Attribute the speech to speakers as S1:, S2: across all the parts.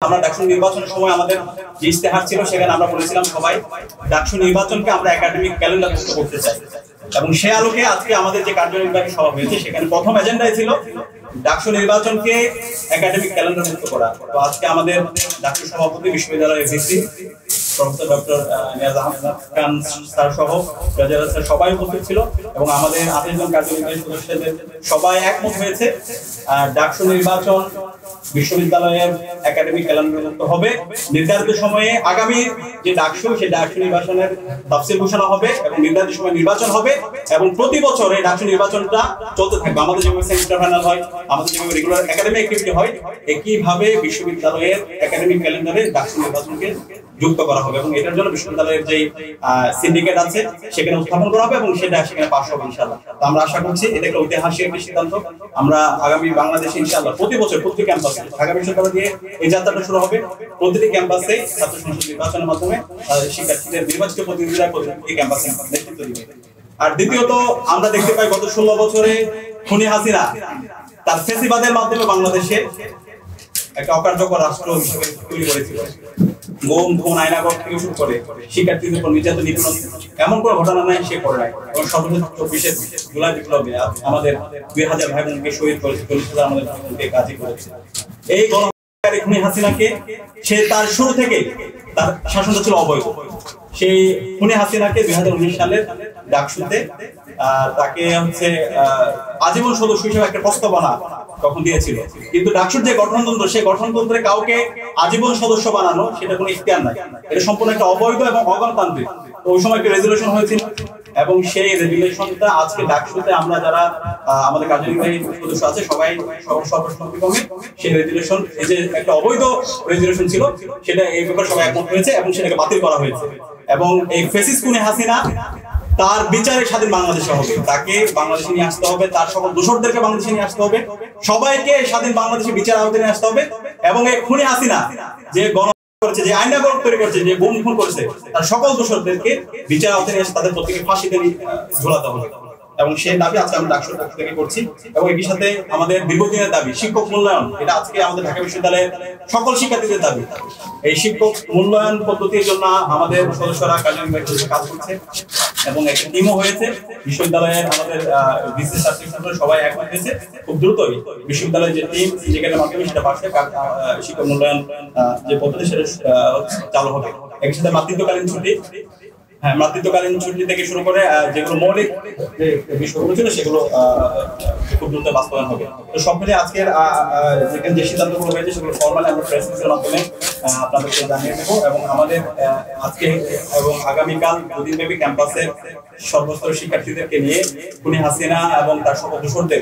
S1: আমরা ডাকসু নির্বাচনের সময় আমাদের যে ইস্তেহার ছিল সেখানে আমরা বলেছিলাম সবাই ডাকসু নির্বাচনকে আমরা একাডেমিক ক্যালেন্ডার মুক্ত করতে চাই এবং সেই আলোকে আজকে আমাদের যে কার্যনির্বাহী সভা হয়েছে সেখানে প্রথম এজেন্ডায় ছিল ডাকসু নির্বাচনকে একাডেমিক ক্যালেন্ডার মুক্ত করা। তো আজকে আমাদের ডাকসু সভাপতি বিশ্ববিদ্যালয়ের VC professor doctor Niaz Ahmed Khan sir সহ স্যার সবাই উপস্থিত ছিল এবং আমাদের 28 জন কার্যনির্বাহী সদস্যদের সবাই একমত হয়েছে ডাকসু নির্বাচন বিশ্ববিদ্যালয়ের একাডেমিক ক্যালেন্ডার মুক্ত হবে। নির্ধারিত সময়ে আগামী যে ডাকসু সেই ডাকসু নির্বাচনের তাফসীর ঘোষণা হবে এবং নির্ধারিত সময় নির্বাচন হবে এবং প্রতি বছর এই ডাকসু নির্বাচনটা চলতে থাকবে। আমাদের যেভাবে সেমিস্টার ফাইনাল হয়, আমাদের যেভাবে রেগুলার একাডেমিক অ্যাক্টিভিটি হয়, একইভাবে বিশ্ববিদ্যালয়ের একাডেমিক ক্যালেন্ডারে ডাকসু নির্বাচনকে যুক্ত করা হবে এবং এটার জন্য বিশ্ববিদ্যালয়ের যে সিন্ডিকেট আছে সেখানে উত্থাপন করা হবে এবং সেটা সেখানে পাস হবে ইনশাআল্লাহ। তো আমরা আশা করছি এটা একটা ঐতিহাসিক একটি সিদ্ধান্ত। আমরা আগামী বাংলাদেশে ইনশাআল্লাহ প্রতি বছর প্রতি ক্যাম্পাসে ঢাকা বিশ্ববিদ্যালয় দিয়ে এই যাত্রাটা শুরু হবে। প্রতিটি ক্যাম্পাসে ছাত্র সংসদ নির্বাচনের মাধ্যমে শিক্ষার্থীদের নির্বাচিত প্রতিনিধিরা এই ক্যাম্পাসে নেতৃত্ব দিবে। আর দ্বিতীয়ত আমরা দেখতে পাই গত 16 বছরে খুনি হাসিনা তার ফ্যাসিবাদের মাধ্যমে বাংলাদেশে একটা অকার্যকর রাষ্ট্র হিসেবে তৈরি করেছিল। গুম খুন আয়নাঘর থেকে শুরু করে শিক্ষার্থীদের উপর নির্যাতন নিপীড়ন এমন কোনো ঘটনা নাই সে করে নাই। এবং সর্বশেষ 24 জুলাই বিপ্লবে আমাদের 2000 ভাই বোনকে শহীদ করেছে, 40,000 আমাদের ভাইবোনকে কাজী করেছে। এই গণহত্যাকারী খুনি হাসিনাকে সে তার শুরু থেকে তার শাসনটা ছিল অবৈধ। সেই খুনি হাসিনাকে 2019 সালের ডাকসুতে তাকে আজীবন সদস্য হিসেবে একটা প্রস্তাবনা তখন দিয়েছিল, কিন্তু ডাকসুর যে গঠনতন্ত্র সেই গঠনতন্ত্রে কাউকে আজীবন সদস্য বানানো সেটা কোনো ইখতিয়ার নাই, এটা সম্পূর্ণ একটা অবৈধ এবং অগণতান্ত্রিক। তো ওই সময় একটা রেজুলেশন হয়েছিল এবং সেই রেজুলেশনটা আজকে ডাকসুতে আমরা যারা আমাদের কার্যনির্বাহী সদস্য আছে সবাই সর্বসম্মতিক্রমে সেই রেজুলেশন, এই যে একটা অবৈধ রেজুলেশন ছিল সেটা এই ব্যাপারে সবাই একমত হয়েছে এবং সেটাকে বাতিল করা হয়েছে এবং এই ফ্যাসিস্ট খুনি হাসিনা তার বিচারে স্বাধীন বাংলাদেশে হবে, তাকে বাংলাদেশে নিয়ে আসতে হবে, তার সকল দোষরদেরকে বাংলাদেশে নিয়ে আসতে হবে, সবাইকে স্বাধীন বাংলাদেশে বিচার আওতায় নিয়ে আসতে হবে এবং এই খুনি হাসিনা যে করেছে, যে আইনা তৈরি করেছে, যে গুম খুন করেছে, তার সকল দোষরদেরকে বিচার আওতায় নিয়ে এসে তাদের প্রত্যেকে ফাঁসিতে ঝোলাতে হবে এবং সেই দাবি আজকে আমরা ডাকসুর পক্ষ থেকে করছি। এবং একই সাথে আমাদের দীর্ঘদিনের দাবি শিক্ষক মূল্যায়ন, এটা আজকে আমাদের ঢাকা বিশ্ববিদ্যালয়ের সকল শিক্ষার্থীদের দাবি। এই শিক্ষক মূল্যায়ন পদ্ধতির জন্য আমাদের সদস্যরা কার্যনির্বাহী কাজ করছে এবং একটা টিমও হয়েছে বিশ্ববিদ্যালয়ের আমাদের বিসিএস সার্টিফিকেট সবাই একমত হয়েছে খুব দ্রুতই বিশ্ববিদ্যালয়ের যে টিম সিন্ডিকেটের মাধ্যমে সেটা পাশে শিক্ষক মূল্যায়ন যে পদ্ধতি সেটা চালু হবে। একই সাথে মাতৃত্বকালীন ছুটি, মাতৃত্বকালীন ছুটি থেকে শুরু করে যেগুলো মৌলিক যে বিষয়গুলো ছিল সেগুলো খুব দ্রুত বাস্তবায়ন হবে। তো সব মিলিয়ে আজকের যে সিদ্ধান্তগুলো হয়েছে সেগুলো ফর্মালি আমরা প্রেস রিলিজের মাধ্যমে আপনাদেরকে জানিয়ে দেবো এবং আমাদের আজকে এবং আগামীকাল দুদিনব্যাপী ক্যাম্পাসের সর্বস্তরের শিক্ষার্থীদেরকে নিয়ে খুনি হাসিনা এবং তার সকল দোষরদের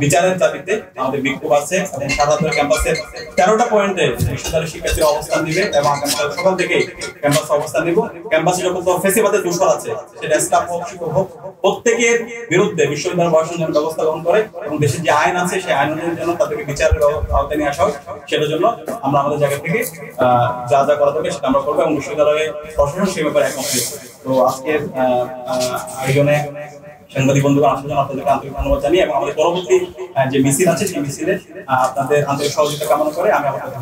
S1: বিচারের দাবিতে আমাদের বিক্ষোভ আছে এবং সারা ক্যাম্পাসের 13টা পয়েন্টে বিশ্ববিদ্যালয়ের শিক্ষার্থীরা অবস্থান দিবে এবং আগামীকাল সকাল থেকে ক্যাম্পাসে অবস্থান নিব। ক্যাম্পাসে যখন ফ্যাসিবাদের দোষর আছে সেটা স্টাফ হোক শিক্ষক হোক প্রত্যেকের বিরুদ্ধে বিশ্ববিদ্যালয় প্রশাসন যেন ব্যবস্থা গ্রহণ করে এবং দেশের যে আইন আছে সেই আইনের জন্য তাদেরকে বিচারের আওতায় নিয়ে আসা হয়, সেটার জন্য আমরা আমাদের জায়গা থেকে যা যা করা দরকার সেটা আমরা করবো এবং বিশ্ববিদ্যালয়ের প্রশাসন সেই ব্যাপারে একমত হয়েছে। তো আজকের আয়োজনে সাংবাদিক বন্ধুগণ আসার জন্য আপনাদেরকে আন্তরিক ধন্যবাদ জানিয়ে এবং আমাদের পরবর্তী যে মিছিল আছে সেই মিছিলে আপনাদের আন্তরিক সহযোগিতা কামনা করে আমি আমার কথা